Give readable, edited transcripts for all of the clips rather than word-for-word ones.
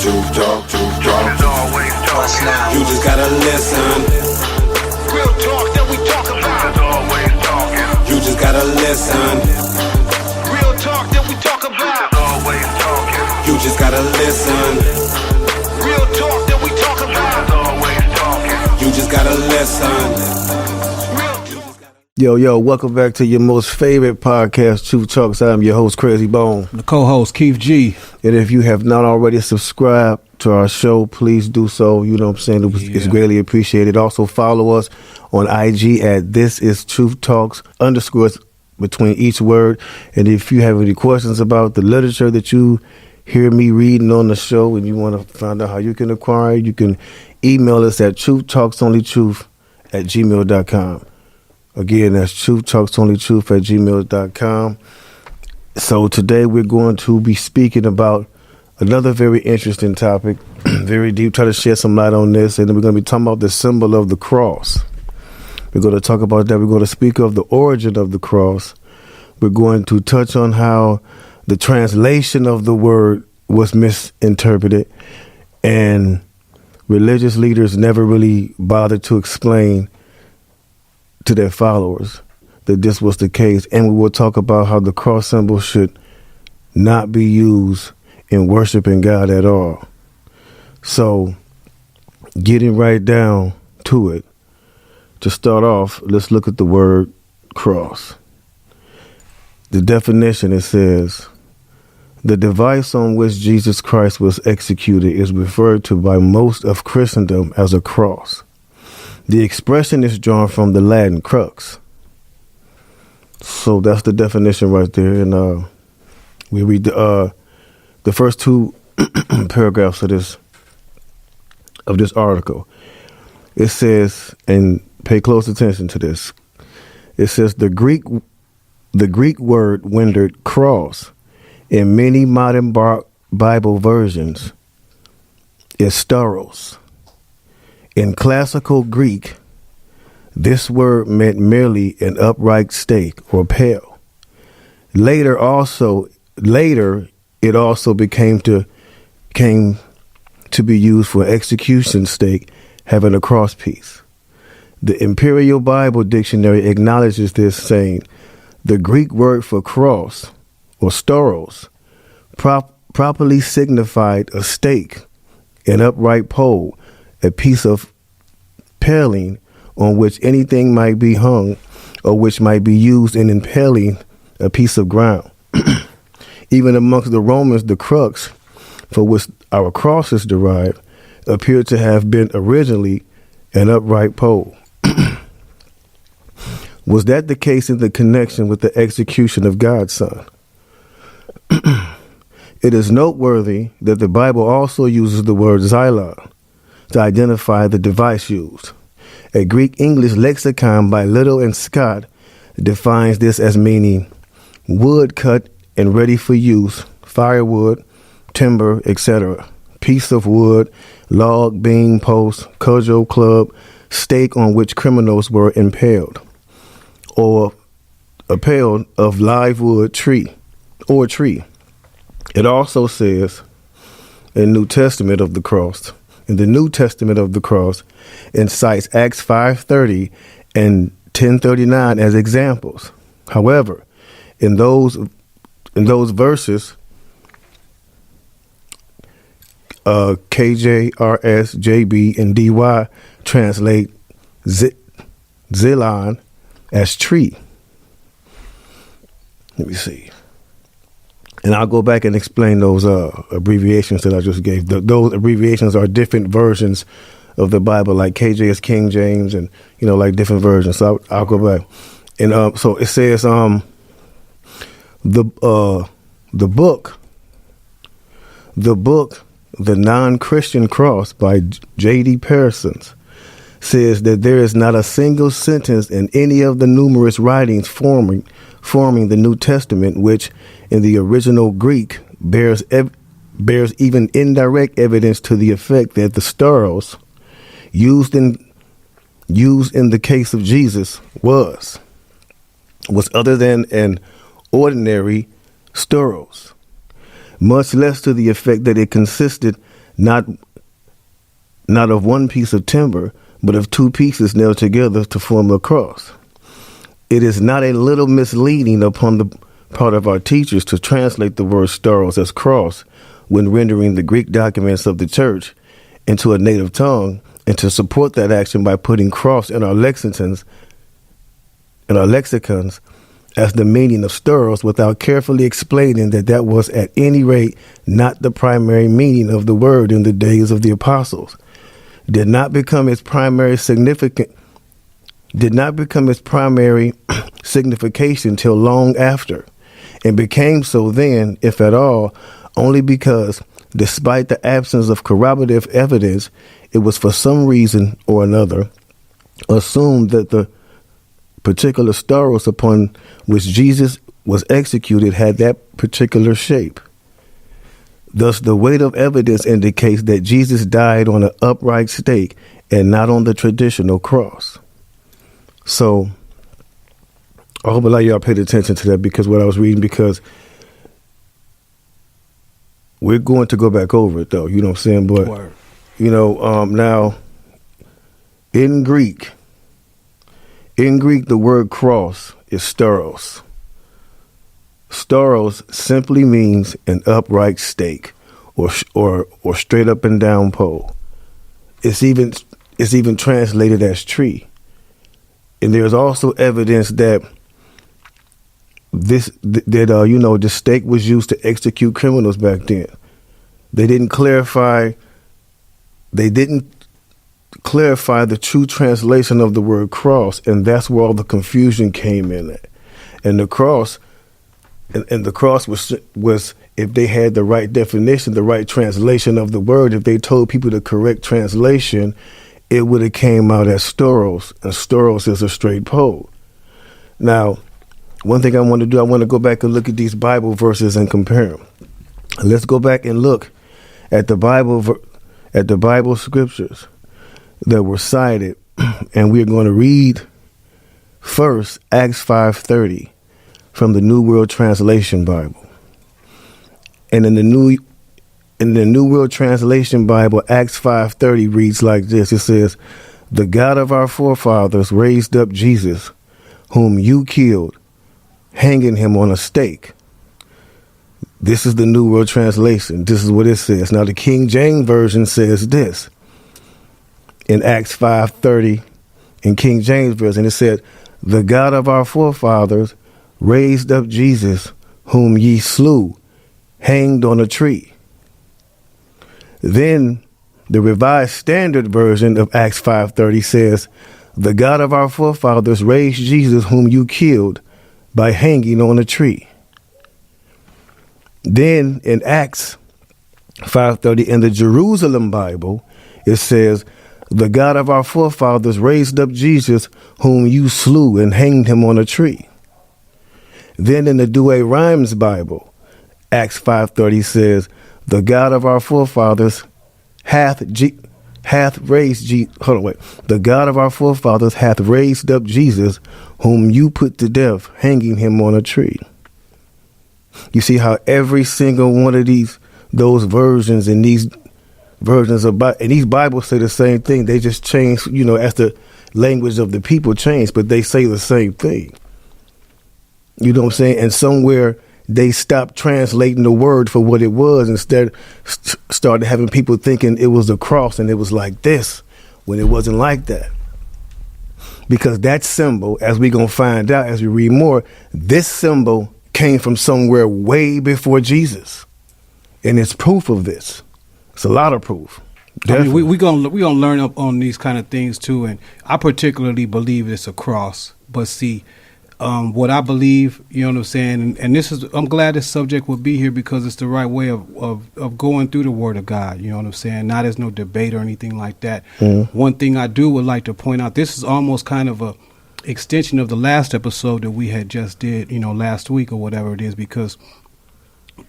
What's now? You just gotta listen. Real talk that we talk about. Always talking. You just gotta listen. Real talk that we talk about. Always talking. You just gotta listen. Real talk that we talk about. Always talking. You just gotta listen. Yo, welcome back to your most favorite podcast, Truth Talks. I'm your host, Crazy Bone. The co-host, Keith G. And if you have not already subscribed to our show, please do so. You know what I'm saying? It's greatly appreciated. Also follow us on IG at This Is Truth Talks _ between each word. And if you have any questions about the literature that you hear me reading on the show and you want to find out how you can acquire it, you can email us at truthtalksonlytruth@gmail.com. Again, that's truthtalksonlytruth@gmail.com. So today we're going to be speaking about another very interesting topic, very deep, try to shed some light on this, and then we're going to be talking about the symbol of the cross. We're going to talk about that. We're going to speak of the origin of the cross. We're going to touch on how the translation of the word was misinterpreted, and religious leaders never really bothered to explain to their followers that this was the case. And we will talk about how the cross symbol should not be used in worshiping God at all. So getting right down to it, to start off, let's look at the word cross. The definition, it says, the device on which Jesus Christ was executed is referred to by most of Christendom as a cross. The expression is drawn from the Latin crux. So that's the definition right there. And we read the first two paragraphs of this article. It says, and pay close attention to this. It says the Greek word rendered cross in many modern Bible versions is stauros. In classical Greek, this word meant merely an upright stake or pale. Later, it also came to be used for an execution stake having a cross piece. The Imperial Bible Dictionary acknowledges this, saying, the Greek word for cross, or stauros, properly signified a stake, an upright pole, a piece of paling on which anything might be hung or which might be used in impaling a piece of ground. Even amongst the Romans, the crux for which our cross is derived appeared to have been originally an upright pole. Was that the case in the connection with the execution of God's Son? It is noteworthy that the Bible also uses the word xylon to identify the device used. A Greek English lexicon by Little and Scott defines this as meaning wood cut and ready for use, firewood, timber, etc., piece of wood, log, beam, post, cudgel, club, stake on which criminals were impaled, or impaled of live wood, tree. It also says in the New Testament of the cross, and cites Acts 5:30 and 10:39 as examples. However, in those verses, KJRS, JB, and DY translate xylon as tree. Let me see. And I'll go back and explain those abbreviations that I just gave. Those abbreviations are different versions of the Bible, like KJ is King James, and like different versions. So I'll go back. And so it says the book, The Non-Christian Cross by J.D. Parsons says that there is not a single sentence in any of the numerous writings forming the New Testament which in the original Greek bears even indirect evidence to the effect that the stauros used in the case of Jesus was other than an ordinary stauros, much less to the effect that it consisted not of one piece of timber, but of two pieces nailed together to form a cross. It is not a little misleading upon the part of our teachers to translate the word stauros as cross when rendering the Greek documents of the church into a native tongue, and to support that action by putting cross in our lexicons as the meaning of stauros, without carefully explaining that was at any rate not the primary meaning of the word in the days of the apostles. Did not become its primary signification till long after, and became so then, if at all, only because, despite the absence of corroborative evidence, it was for some reason or another assumed that the particular stauros upon which Jesus was executed had that particular shape. Thus, the weight of evidence indicates that Jesus died on an upright stake and not on the traditional cross. So, I hope a lot of y'all paid attention to that, because what I was reading, because we're going to go back over it, though, you know what I'm saying? But, Word. Now, in Greek, the word cross is stauros. Stauros simply means an upright stake or straight up and down pole. It's even translated as tree. And there's also evidence that the stake was used to execute criminals back then. They didn't clarify the true translation of the word cross, and that's where all the confusion came in at. And the cross was if they had the right definition, the right translation of the word, if they told people the correct translation, it would have came out as stauros, and stauros is a straight pole. Now, one thing I want to do, I want to go back and look at these Bible verses and compare them. Let's go back and look at the Bible scriptures that were cited, and we're going to read first Acts 5:30 from the New World Translation Bible. And in the New World Translation Bible, Acts 5:30 reads like this. It says, "The God of our forefathers raised up Jesus, whom you killed, hanging him on a stake." This is the New World Translation. This is what it says. Now, the King James Version says this. In Acts 5:30, in King James Version, it said, "The God of our forefathers raised up Jesus, whom ye slew, hanged on a tree." Then the Revised Standard Version of Acts 5:30 says, "The God of our forefathers raised Jesus, whom you killed, by hanging on a tree." Then in Acts 5:30, in the Jerusalem Bible, it says, "The God of our forefathers raised up Jesus, whom you slew and hanged him on a tree." Then in the Douay Rhymes Bible, Acts 5:30 says, "The God of our forefathers The God of our forefathers hath raised up Jesus, whom you put to death, hanging him on a tree." You see how every single one of those versions and these versions of and these Bibles say the same thing. They just change, as the language of the people changed, but they say the same thing. You know what I'm saying? And somewhere they stopped translating the word for what it was. Instead, started having people thinking it was a cross and it was like this, when it wasn't like that. Because that symbol, as we're going to find out as we read more, this symbol came from somewhere way before Jesus. And it's proof of this. It's a lot of proof. I mean, we're gonna learn up on these kind of things too, and I particularly believe it's a cross. But see, what I believe, you know what I'm saying, and this is, I'm glad this subject will be here because it's the right way of going through the Word of God. You know what I'm saying? Not as no debate or anything like that. Mm-hmm. One thing I would like to point out, this is almost kind of a extension of the last episode that we had just did, last week or whatever it is, because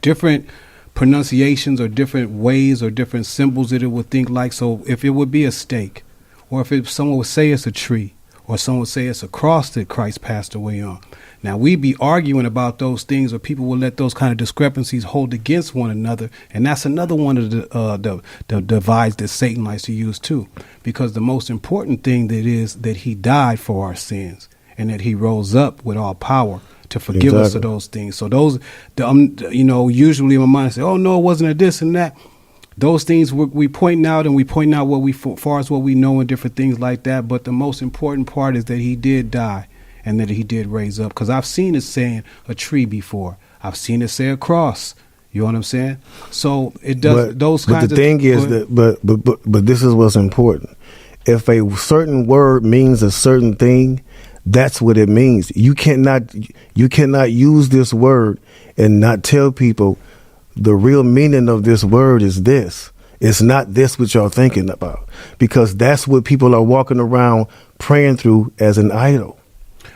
different pronunciations or different ways or different symbols that it would think like. So if it would be a stake, or if someone would say it's a tree, or someone would say it's a cross that Christ passed away on, Now, we be arguing about those things, or people will let those kind of discrepancies hold against one another, and that's another one of the divides that Satan likes to use too. Because the most important thing that is that he died for our sins, and that he rose up with all power to forgive us of those things. So those, usually in my mind I say, "Oh no, it wasn't a this and that." Those things we point out, and we point out what far as what we know and different things like that. But the most important part is that he did die and that he did raise up. Because I've seen it saying a tree before. I've seen it say a cross. You know what I'm saying? So it does those kinds of. But the thing is that, but this is what's important. If a certain word means a certain thing, that's what it means. You cannot use this word and not tell people the real meaning of this word is this. It's not this what y'all thinking about, because that's what people are walking around praying through as an idol.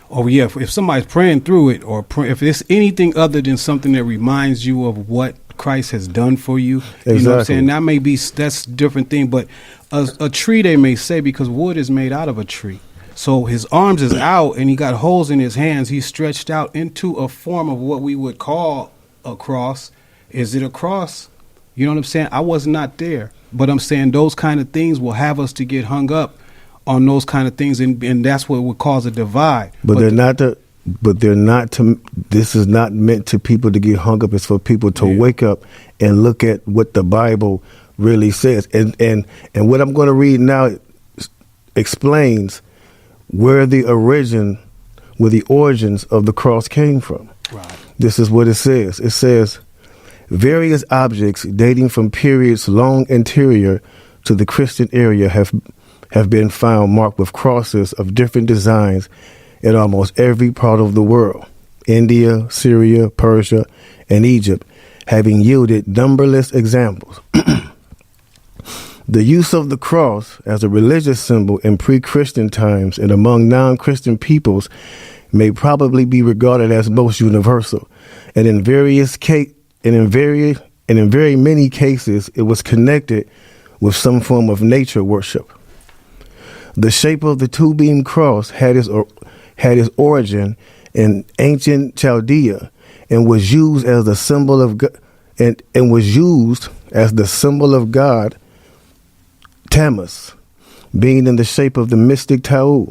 Oh yeah, if somebody's praying through it, or if it's anything other than something that reminds you of what Christ has done for you, you know what I'm saying? That may be, that's a different thing. But a tree, they may say, because wood is made out of a tree. So his arms is out and he got holes in his hands. He's stretched out into a form of what we would call a cross. Is it a cross? You know what I'm saying? I was not there, but I'm saying those kind of things will have us to get hung up on those kind of things, and that's what would cause a divide. But they're not to. This is not meant to people to get hung up. It's for people to wake up and look at what the Bible really says. And what I'm going to read now explains where the origins of the cross came from. Right. This is what it says. It says, various objects dating from periods long anterior to the Christian era have been found marked with crosses of different designs in almost every part of the world. India, Syria, Persia, and Egypt having yielded numberless examples. The use of the cross as a religious symbol in pre-Christian times and among non-Christian peoples may probably be regarded as most universal, and in very many cases it was connected with some form of nature worship. The shape of the two-beam cross had its origin in ancient Chaldea and was used as the symbol of God Tammuz, being in the shape of the mystic Tau,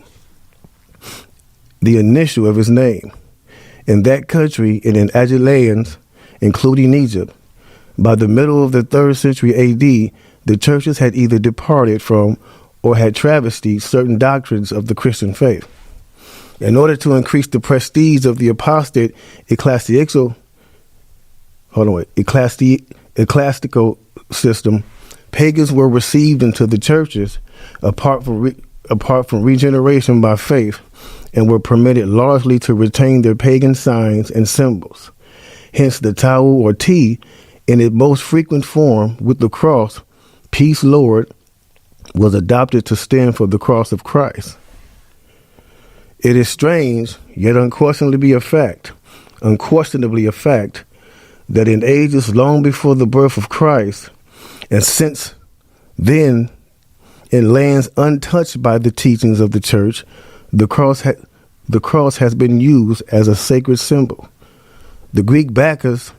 the initial of his name. In that country and in Agylaeans, including Egypt, by the middle of the 3rd century AD, the churches had either departed from or had travestied certain doctrines of the Christian faith. In order to increase the prestige of the apostate ecclesiastical system, pagans were received into the churches apart from regeneration by faith, and were permitted largely to retain their pagan signs and symbols. Hence the Tau or T, in its most frequent form with the cross, peace Lord, was adopted to stand for the cross of Christ. It is strange, yet unquestionably a fact, that in ages long before the birth of Christ, and since then, in lands untouched by the teachings of the church, the cross has been used as a sacred symbol. The Greek Bacchus,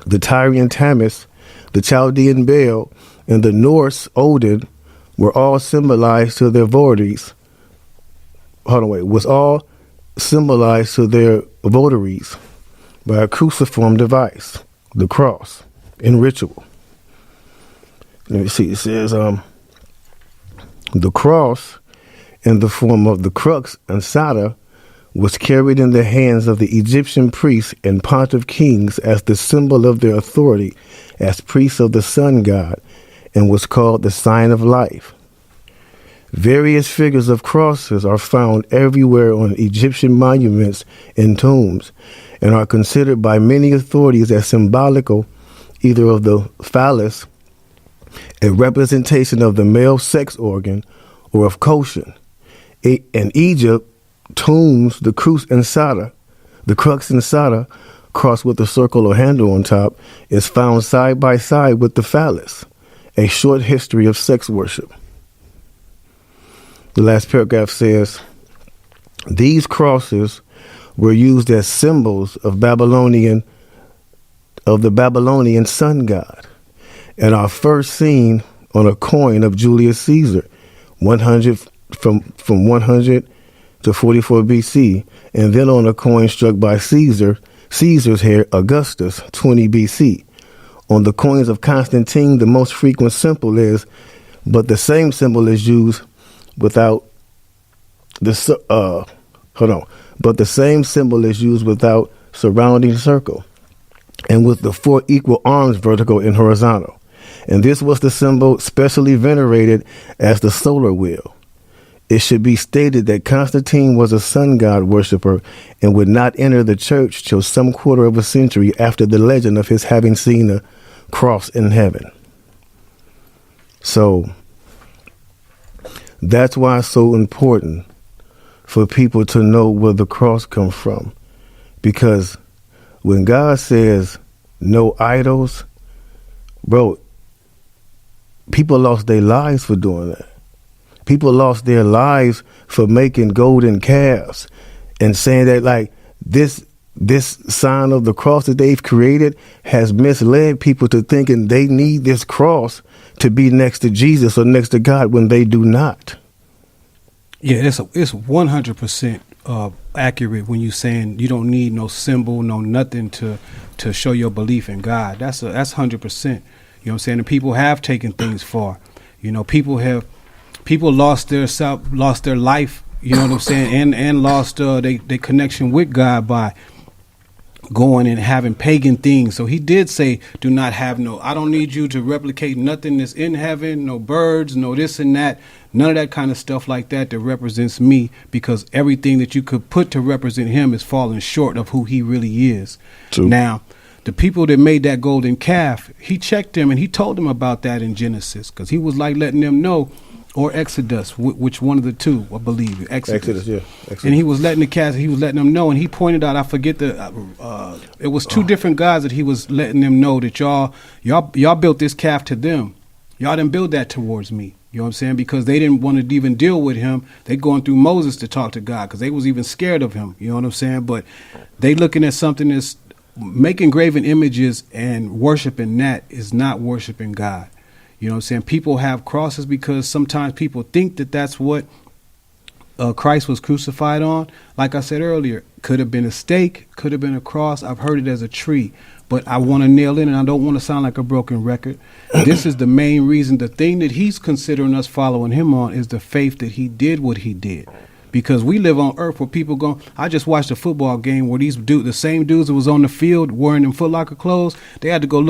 the Tyrian Tammuz, the Chaldean Baal, and the Norse Odin were all symbolized to their votaries. Was all symbolized to their votaries by a cruciform device, the cross, in ritual. Let me see. It says the cross, in the form of the crux and sada, was carried in the hands of the Egyptian priests and pontiff kings as the symbol of their authority as priests of the sun god, and was called the sign of life. Various figures of crosses are found everywhere on Egyptian monuments and tombs, and are considered by many authorities as symbolical either of the phallus, a representation of the male sex organ, or of Koshin. In Egypt, tombs, the crux and sada, crossed with a circle or handle on top, is found side by side with the phallus, a short history of sex worship. The last paragraph says, these crosses were used as symbols of the Babylonian sun god, and are first seen on a coin of Julius Caesar, 100 from 100 to 44 BC, and then on a coin struck by Caesar's heir Augustus, 20 BC. On the coins of Constantine, the most frequent symbol is, but the same symbol is used without but the same symbol is used without surrounding circle, and with the 4 equal arms vertical and horizontal. And this was the symbol specially venerated as the solar wheel. It should be stated that Constantine was a sun god worshiper and would not enter the church till some quarter of a century after the legend of his having seen a cross in heaven. So that's why it's so important for people to know where the cross comes from. Because when God says no idols, bro, people lost their lives for doing that. People lost their lives for making golden calves and saying that like this sign of the cross that they've created has misled people to thinking they need this cross to be next to Jesus or next to God when they do not. Yeah, it's 100% accurate when you're saying you don't need no symbol, no nothing to show your belief in God. That's 100%. You know what I'm saying? And people have taken things far. You know, people lost their life. You know what I'm saying? And lost their connection with God by going and having pagan things. So he did say, do not have I don't need you to replicate nothing that's in heaven, no birds, no this and that, none of that kind of stuff like that represents me, because everything that you could put to represent him is falling short of who he really is. True. Now, the people that made that golden calf, he checked them and he told them about that in Genesis, because he was like letting them know, or Exodus, which one of the two, I believe, Exodus, yeah. Exodus. And he was letting them know, and he pointed out, I forget it was 2 different guys that he was letting them know that y'all built this calf to them. Y'all didn't build that towards me. You know what I'm saying? Because they didn't want to even deal with him. They going through Moses to talk to God because they was even scared of him. You know what I'm saying? But they looking at something that's making graven images and worshiping that is not worshiping God. You know what I'm saying? People have crosses because sometimes people think that that's what Christ was crucified on. Like I said earlier, could have been a stake, could have been a cross. I've heard it as a tree. But I want to nail in, and I don't want to sound like a broken record. This is the main reason. The thing that he's considering us following him on is the faith that he did what he did. Because we live on earth where people go, I just watched a football game where the same dudes that was on the field wearing them Foot Locker clothes, they had to go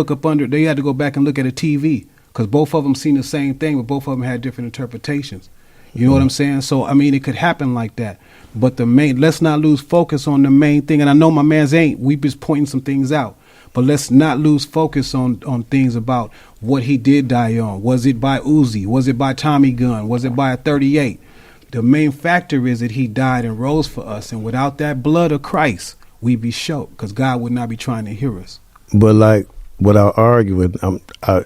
back and look at a TV. Because both of them seen the same thing, but both of them had different interpretations. You know what I'm saying? So, I mean, it could happen like that. But let's not lose focus on the main thing. And I know my man's we just pointing some things out. But let's not lose focus on things about what he did die on. Was it by Uzi? Was it by Tommy gun? Was it by a 38? The main factor is that he died and rose for us. And without that blood of Christ, we'd be choked because God would not be trying to hear us. But like, without arguing, I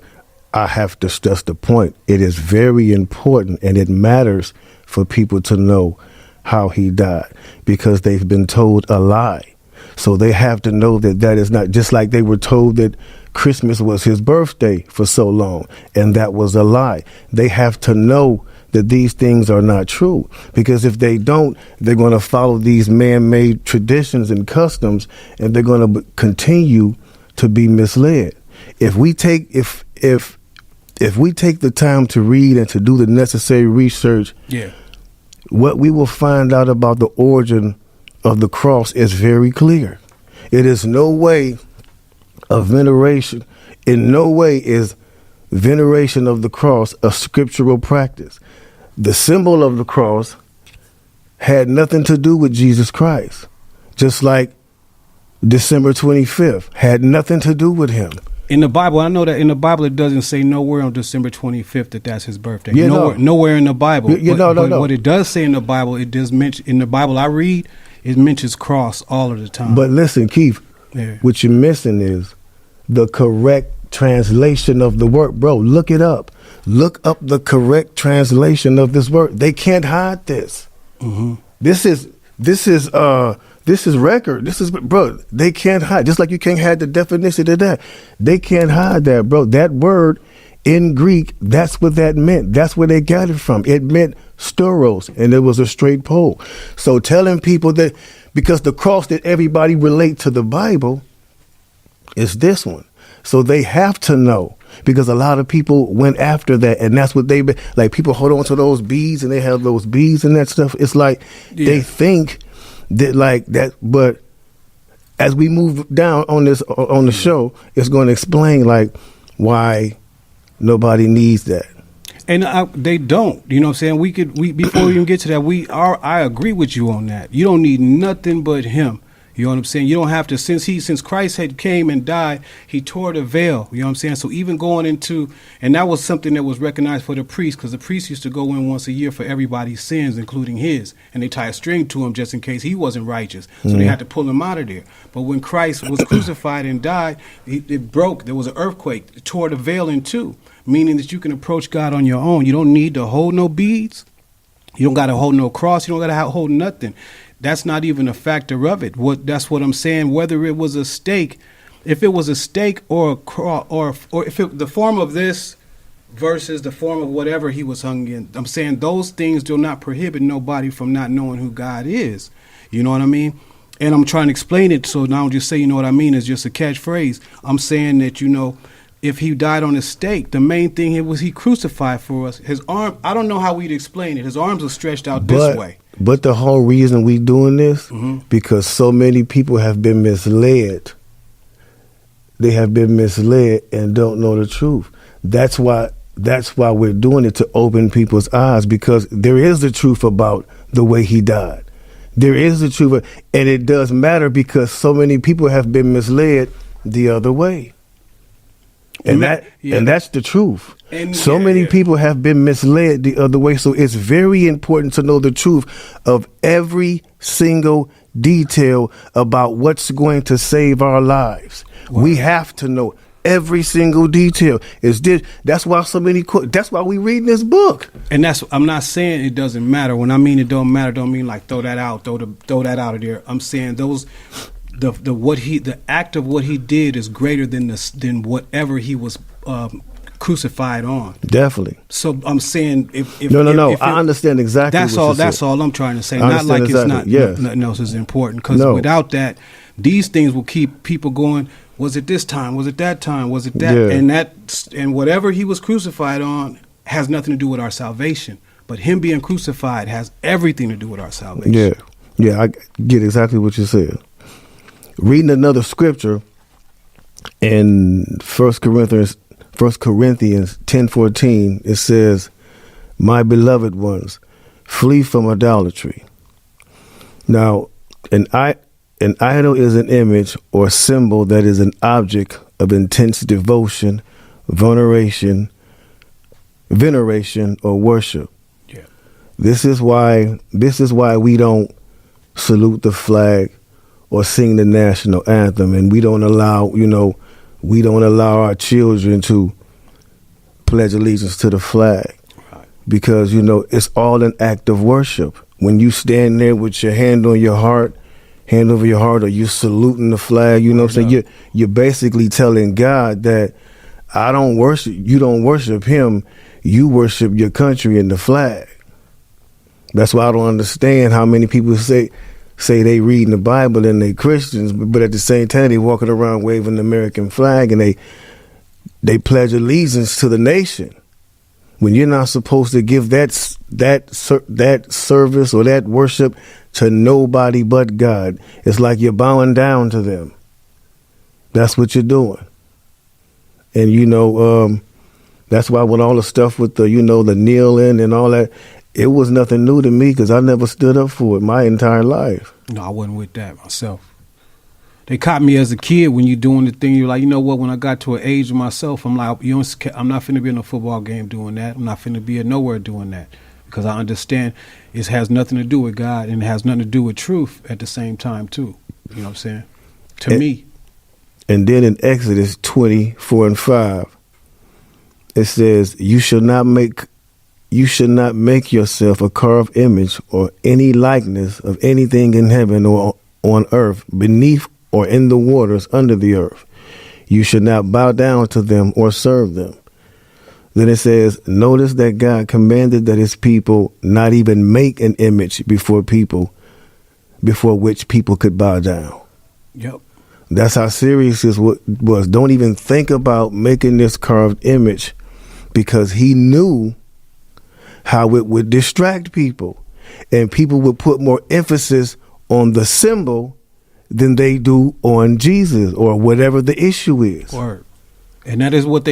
have to stress the point. It is very important and it matters for people to know how he died because they've been told a lie. So they have to know that is not, just like they were told that Christmas was his birthday for so long, and that was a lie. They have to know that these things are not true, because if they don't, they're going to follow these man-made traditions and customs, and they're going to continue to be misled. If we take the time to read and to do the necessary research, what we will find out about the origin of the cross is very clear. It is no way of veneration. In no way is veneration of the cross a scriptural practice. The symbol of the cross had nothing to do with Jesus Christ. Just like December 25th had nothing to do with him. In the Bible, I know that in the Bible it doesn't say nowhere on December 25th that that's his birthday. Yeah, nowhere in the Bible. No. What it does say in the Bible, it does mention in the Bible I read, it mentions cross all of the time. But listen, Keith, what you're missing is the correct translation of the word. Bro, look it up. Look up the correct translation of this word. They can't hide this. Mm-hmm. This is This is record. This is, bro, they can't hide. Just like you can't hide the definition of that. They can't hide that, bro. That word in Greek, that's what that meant. That's where they got it from. It meant stauros, and it was a straight pole. So telling people that, because the cross that everybody relate to the Bible is this one. So they have to know, because a lot of people went after that, and that's what like people hold on to those beads, and they have those beads and that stuff. It's like they think that like that, but as we move down on the show, it's going to explain like why nobody needs that. And they don't, you know what I'm saying? We before we even get to that, I agree with you on that. You don't need nothing but him. You know what I'm saying? You don't have to, since Christ had came and died, he tore the veil. You know what I'm saying? So even going into, and that was something that was recognized for the priest, because the priest used to go in once a year for everybody's sins, including his, and they tie a string to him just in case he wasn't righteous. So they had to pull him out of there. But when Christ was crucified and died, it broke. There was an earthquake. It tore the veil in two, meaning that you can approach God on your own. You don't need to hold no beads. You don't got to hold no cross. You don't got to hold nothing. That's not even a factor of it. That's what I'm saying. Whether it was a stake, if it was a stake or a cross, or if the form of this versus the form of whatever he was hung in, I'm saying those things do not prohibit nobody from not knowing who God is. You know what I mean? And I'm trying to explain it, so now just say, you know what I mean, is just a catchphrase. I'm saying that, you know, if he died on a stake, the main thing was he crucified for us. His arm, I don't know how we'd explain it. His arms are stretched out this way. But the whole reason we doing this, because so many people have been misled. They have been misled and don't know the truth. That's why we're doing it, to open people's eyes, because there is the truth about the way he died. There is the truth, and it does matter because so many people have been misled the other way. And that's the truth. And so many people have been misled the other way. So it's very important to know the truth of every single detail about what's going to save our lives. Wow. We have to know every single detail. That's why so many. That's why we read this book. And I'm not saying it doesn't matter. When I mean it don't matter, don't mean like throw that out of there. I'm saying those. The act of what he did is greater than whatever he was crucified on. Definitely. So I'm saying if I understand exactly. That's all I'm trying to say. Not like exactly. It's not. Yes. Nothing else is important, because without that, these things will keep people going. Was it this time? Was it that time? Was it that? Yeah. And whatever he was crucified on has nothing to do with our salvation. But him being crucified has everything to do with our salvation. Yeah, I get exactly what you said. Reading another scripture in 1 Corinthians 10:14, it says, "My beloved ones, flee from idolatry." Now, an idol is an image or symbol that is an object of intense devotion, veneration, or worship. Yeah. This is why we don't salute the flag or sing the national anthem, and we don't allow our children to pledge allegiance to the flag, right. Because it's all an act of worship. When you stand there with your hand over your heart, or you saluting the flag, what I'm saying, you're basically telling God that I don't worship. You don't worship Him. You worship your country and the flag. That's why I don't understand how many people say they reading the Bible and they Christians, but at the same time they walking around waving the American flag and they pledge allegiance to the nation, when you're not supposed to give that service or that worship to nobody but God. It's like you're bowing down to them. That's what you're doing. And that's why with all the stuff with the the kneeling and all that, it was nothing new to me, because I never stood up for it my entire life. No, I wasn't with that myself. They caught me as a kid when you're doing the thing. You're like, you know what? When I got to an age of myself, I'm like, I'm not finna be in a football game doing that. I'm not finna be nowhere doing that, because I understand it has nothing to do with God and it has nothing to do with truth at the same time too. You know what I'm saying? To me. And then in Exodus 20:4-5, it says, "You shall not make yourself a carved image or any likeness of anything in heaven or on earth, beneath or in the waters under the earth. You should not bow down to them or serve them. Then it says, notice that God commanded that his people not even make an image before which people could bow down. Yep. That's how serious this was. Don't even think about making this carved image, because he knew how it would distract people, and people would put more emphasis on the symbol than they do on Jesus or whatever the issue is. Word. And that is what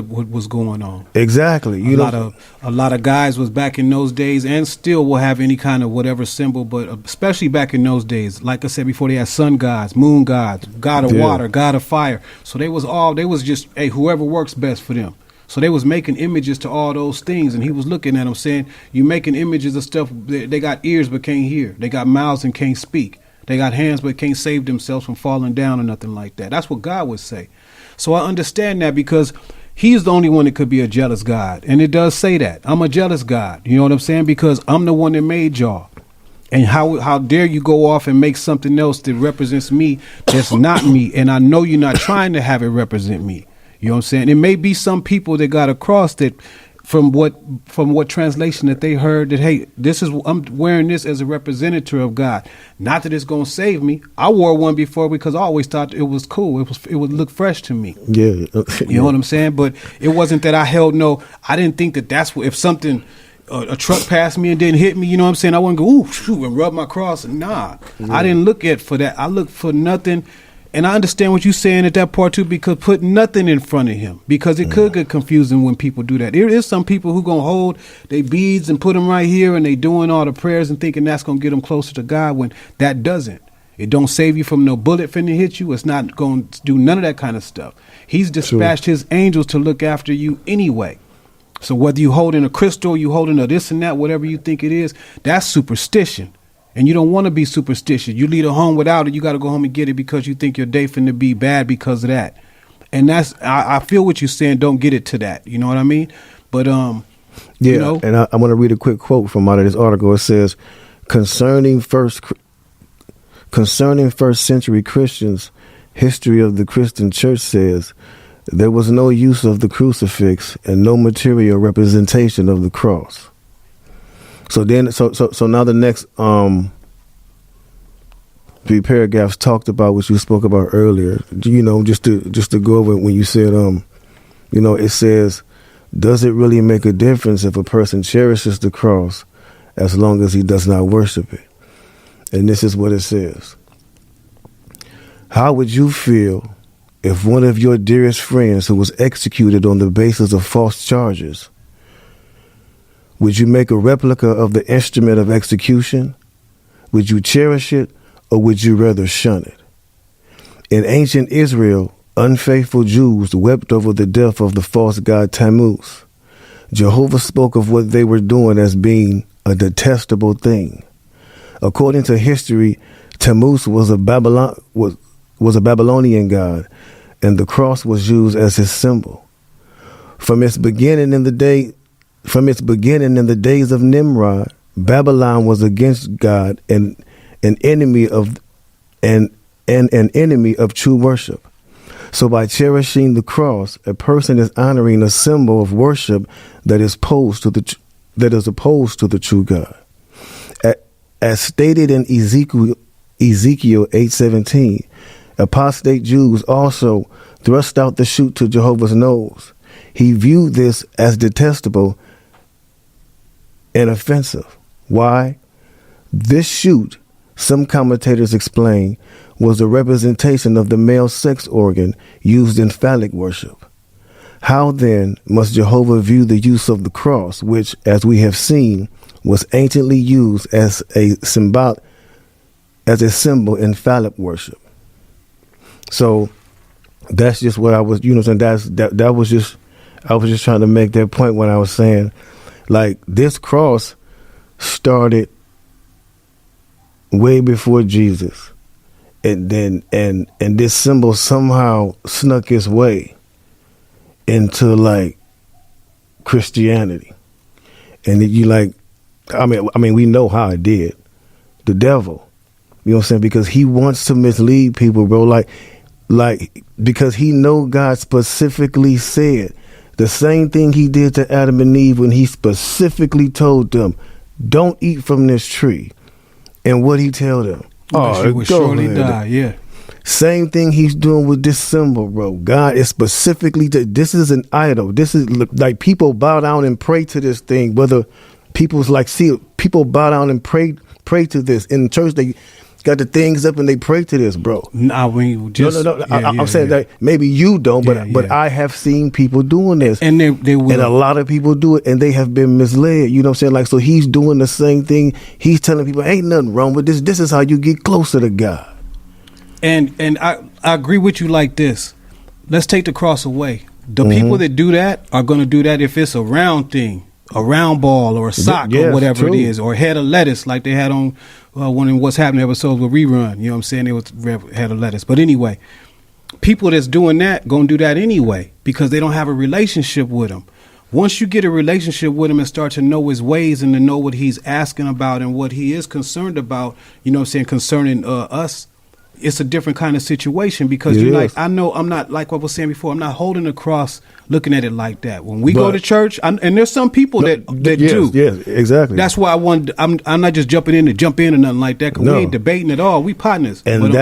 was going on. Exactly. A lot of guys was back in those days, and still will have any kind of whatever symbol, but especially back in those days, like I said before, they had sun gods, moon gods, god of water, god of fire. So they was just, hey, whoever works best for them. So they was making images to all those things, and he was looking at them saying, you making images of stuff, they got ears but can't hear. They got mouths and can't speak. They got hands but can't save themselves from falling down or nothing like that. That's what God would say. So I understand that, because he's the only one that could be a jealous God. And it does say that. I'm a jealous God. You know what I'm saying? Because I'm the one that made y'all. And how dare you go off and make something else that represents me that's not me. And I know you're not trying to have it represent me. You know what I'm saying? It may be some people that got across that from what translation that they heard that, hey, I'm wearing this as a representative of God. Not that it's going to save me. I wore one before because I always thought it was cool. It would look fresh to me. Yeah. You know what I'm saying? But it wasn't that I didn't think that that's what, if something, a truck passed me and didn't hit me, you know what I'm saying? I wouldn't go, ooh, shoot, and rub my cross. Nah, yeah. I didn't look for that. I looked for nothing. And I understand what you're saying at that part too, because put nothing in front of him, because it could get confusing when people do that. There is some people who gonna hold their beads and put them right here, and they doing all the prayers and thinking that's gonna get them closer to God, when that doesn't. It don't save you from no bullet finna hit you. It's not gonna do none of that kind of stuff. He's dispatched his angels to look after you anyway. So whether you holding a crystal, you holding a this and that, whatever you think it is, that's superstition. And you don't want to be superstitious. You leave a home without it, you got to go home and get it because you think your day finna be bad because of that. And that's, I feel what you're saying. Don't get it to that. You know what I mean? But, yeah. You know, and I want to read a quick quote from out of this article. It says, concerning first century Christians, history of the Christian church says, there was no use of the crucifix and no material representation of the cross. So now the next three paragraphs talked about what you spoke about earlier. You know, just to go over when you said, you know, it says, does it really make a difference if a person cherishes the cross as long as he does not worship it? And this is what it says. How would you feel if one of your dearest friends who was executed on the basis of false charges, would you make a replica of the instrument of execution? Would you cherish it, or would you rather shun it? In ancient Israel, unfaithful Jews wept over the death of the false god Tammuz. Jehovah spoke of what they were doing as being a detestable thing. According to history, Tammuz was a Babylonian god, and the cross was used as his symbol. From its beginning in the days of Nimrod, Babylon was against God and an enemy of true worship. So by cherishing the cross, a person is honoring a symbol of worship that is opposed to the true God. As stated in Ezekiel 8:17, apostate Jews also thrust out the shoot to Jehovah's nose. He viewed this as detestable and offensive. Why? This shoot, some commentators explain, was a representation of the male sex organ used in phallic worship. How then must Jehovah view the use of the cross, which, as we have seen, was anciently used as a symbol in phallic worship? So that's just what I was, you know, saying. That was just, I was just trying to make that point when I was saying, like, this cross started way before Jesus, and then and this symbol somehow snuck its way into like Christianity, and you like, I mean we know how it did. The devil You know what I'm saying? Because he wants to mislead people, bro. Like because he know God specifically said the same thing he did to Adam and Eve when he specifically told them, don't eat from this tree. And what he tell them? Because you will surely die, yeah. Same thing he's doing with this symbol, bro. God is specifically, this is an idol. This is like people bow down and pray to this thing. Whether people's like, see, people bow down and pray to this. In church, they got the things up and they pray to this, bro. Nah, when just, no. I'm saying that maybe you don't, but I have seen people doing this. And they will. And a lot of people do it and they have been misled. You know what I'm saying? Like, so he's doing the same thing. He's telling people, ain't nothing wrong with this. This is how you get closer to God. And I agree with you like this. Let's take the cross away. The people that do that are going to do that if it's a round thing, a round ball or a sock or whatever it is, or a head of lettuce like they had on one of What's Happening episodes with Rerun. You know what I'm saying? It was head of lettuce. But anyway, people that's doing that going to do that anyway because they don't have a relationship with him. Once you get a relationship with him and start to know his ways and to know what he's asking about and what he is concerned about, you know what I'm saying, concerning us, it's a different kind of situation because you're like, I know I'm not like what I was saying before. I'm not holding the cross, looking at it like that. When we go to church, and there's some people that do. Yes, exactly. That's why I'm not just jumping in to jump in or nothing like that. Cause we ain't debating at all. We partners. And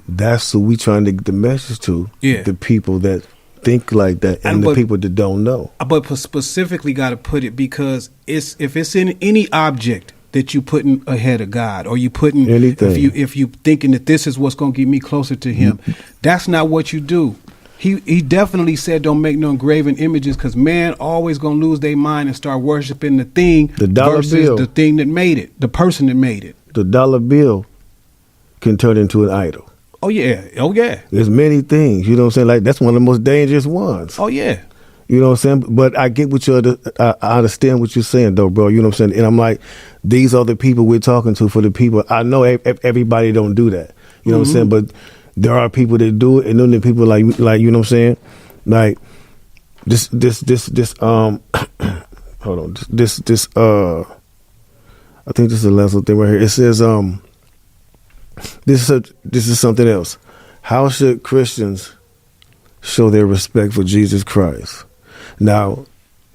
that's who we trying to get the message to. Yeah. The people that think like that and the people that don't know. But specifically got to put it because if it's in any object that you putting ahead of God, or you putting anything. If you thinking that this is what's going to get me closer to Him, that's not what you do. He definitely said don't make no engraven images because man always going to lose their mind and start worshiping the thing versus bill. The thing that made it, the person that made it. The dollar bill can turn into an idol. Oh yeah. There's many things. You know what I'm saying? Like that's one of the most dangerous ones. Oh yeah. You know what I'm saying? But I get what I understand what you're saying, though, bro. You know what I'm saying? And I'm like, these are the people we're talking to for the people. I know everybody don't do that. You know what I'm saying? But there are people that do it, and then the people like you know what I'm saying? Like this hold on. This I think this is the last little thing right here. It says this is something else. How should Christians show their respect for Jesus Christ? Now,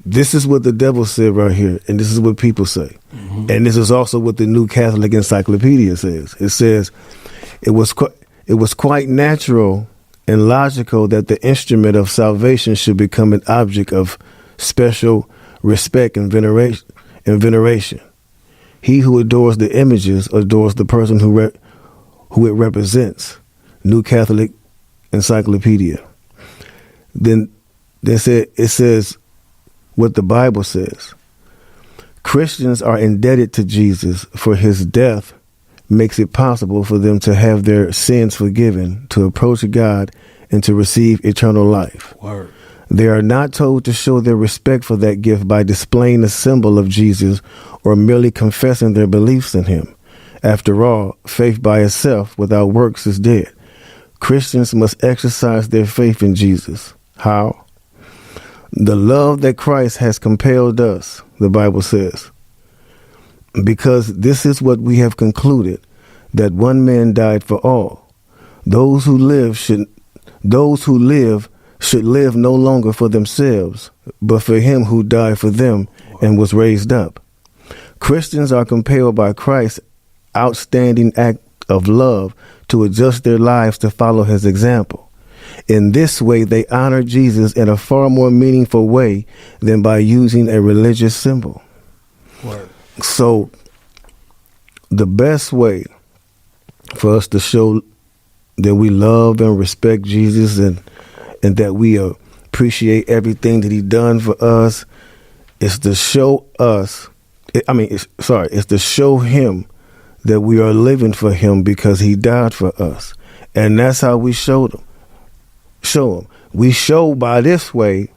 this is what the devil said right here, and this is what people say. And this is also what the New Catholic Encyclopedia says. It says, it was quite natural and logical that the instrument of salvation should become an object of special respect and veneration. He who adores the images adores the person who it represents. New Catholic Encyclopedia. Then it says what the Bible says. Christians are indebted to Jesus for his death makes it possible for them to have their sins forgiven, to approach God, and to receive eternal life. Word. They are not told to show their respect for that gift by displaying a symbol of Jesus or merely confessing their beliefs in him. After all, faith by itself without works is dead. Christians must exercise their faith in Jesus. How? The love that Christ has compelled us, the Bible says, because this is what we have concluded, that one man died for all. Those who live should live no longer for themselves, but for him who died for them and was raised up. Christians are compelled by Christ's outstanding act of love to adjust their lives to follow his example. In this way, they honor Jesus in a far more meaningful way than by using a religious symbol. Word. So the best way for us to show that we love and respect Jesus and that we appreciate everything that he done for us is to show it's to show him that we are living for him because he died for us. And that's how we show him. We show by this way.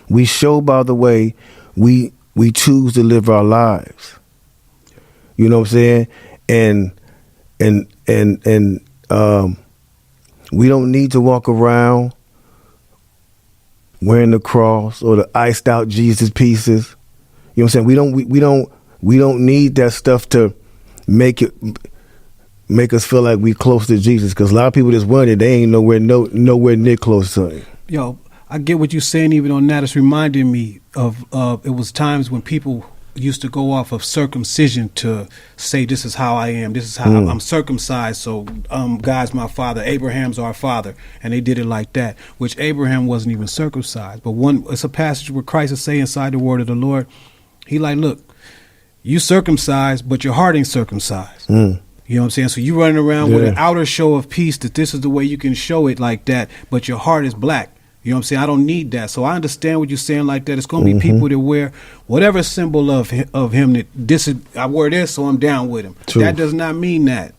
We show by the way we choose to live our lives. You know what I'm saying? And we don't need to walk around wearing the cross or the iced out Jesus pieces. You know what I'm saying? We don't need that stuff to make it make us feel like we close to Jesus. Because a lot of people just wonder they ain't nowhere near close to him. Yo, I get what you're saying even on that. It's reminding me of it was times when people used to go off of circumcision to say, this is how I am, this is how I'm circumcised, so God's my father, Abraham's our father, and they did it like that, which Abraham wasn't even circumcised. But it's a passage where Christ is saying inside the word of the Lord, he like, look, you circumcised, but your heart ain't circumcised. You know what I'm saying? So you running around with an outer show of peace that this is the way you can show it like that, but your heart is black. You know what I'm saying? I don't need that. So I understand what you're saying like that. It's going to be people that wear whatever symbol of him that this is, I wear this, so I'm down with him. Truth. That does not mean that.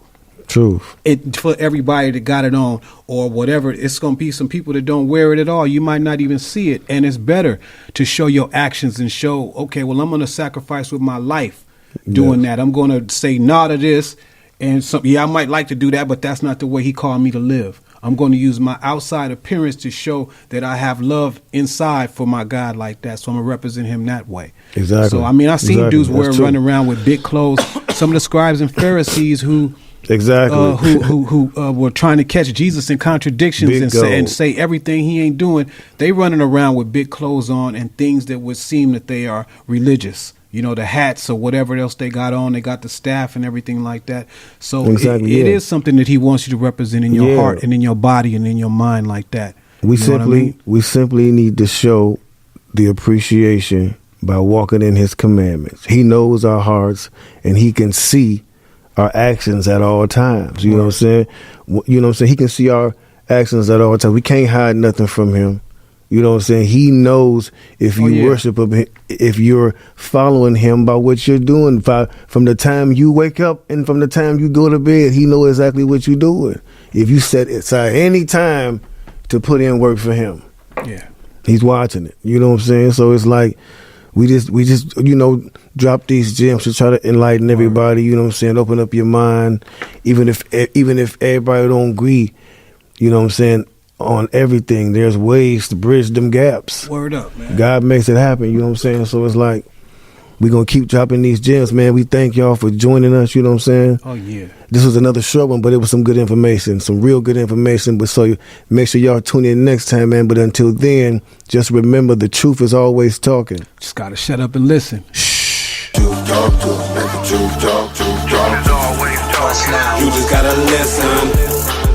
Truth. It for everybody that got it on or whatever. It's going to be some people that don't wear it at all. You might not even see it. And it's better to show your actions and show, okay, well, I'm going to sacrifice with my life doing that. I'm going to say no to this. And I might like to do that, but that's not the way he called me to live. I'm going to use my outside appearance to show that I have love inside for my God like that. So I'm going to represent him that way. Exactly. So, I mean, I've seen dudes running around with big clothes. Some of the scribes and Pharisees who were trying to catch Jesus in contradictions and say everything he ain't doing. They running around with big clothes on and things that would seem that they are religious. You know, the hats or whatever else they got on, they got the staff and everything like that. So it is something that he wants you to represent in your heart and in your body and in your mind like that. We simply need to show the appreciation by walking in his commandments. He knows our hearts and he can see our actions at all times. You know what I'm saying? You know what I'm saying? He can see our actions at all times. We can't hide nothing from him. You know what I'm saying? He knows if you worship him, if you're following him by what you're doing. From the time you wake up and from the time you go to bed, he knows exactly what you're doing. If you set aside any time to put in work for him, he's watching it. You know what I'm saying? So it's like we just drop these gems to try to enlighten everybody. You know what I'm saying? Open up your mind, even if everybody don't agree. You know what I'm saying? On everything, there's ways to bridge them gaps. Word up, man. God makes it happen, you know what I'm saying? So it's like, we're going to keep dropping these gems, man. We thank y'all for joining us, you know what I'm saying? Oh, yeah. This was another short one, but it was some good information, some real good information. But so make sure y'all tune in next time, man. But until then, just remember the truth is always talking. Just got to shut up and listen. Truth talk, truth talk, truth talk. Truth is always talking. You just gotta listen.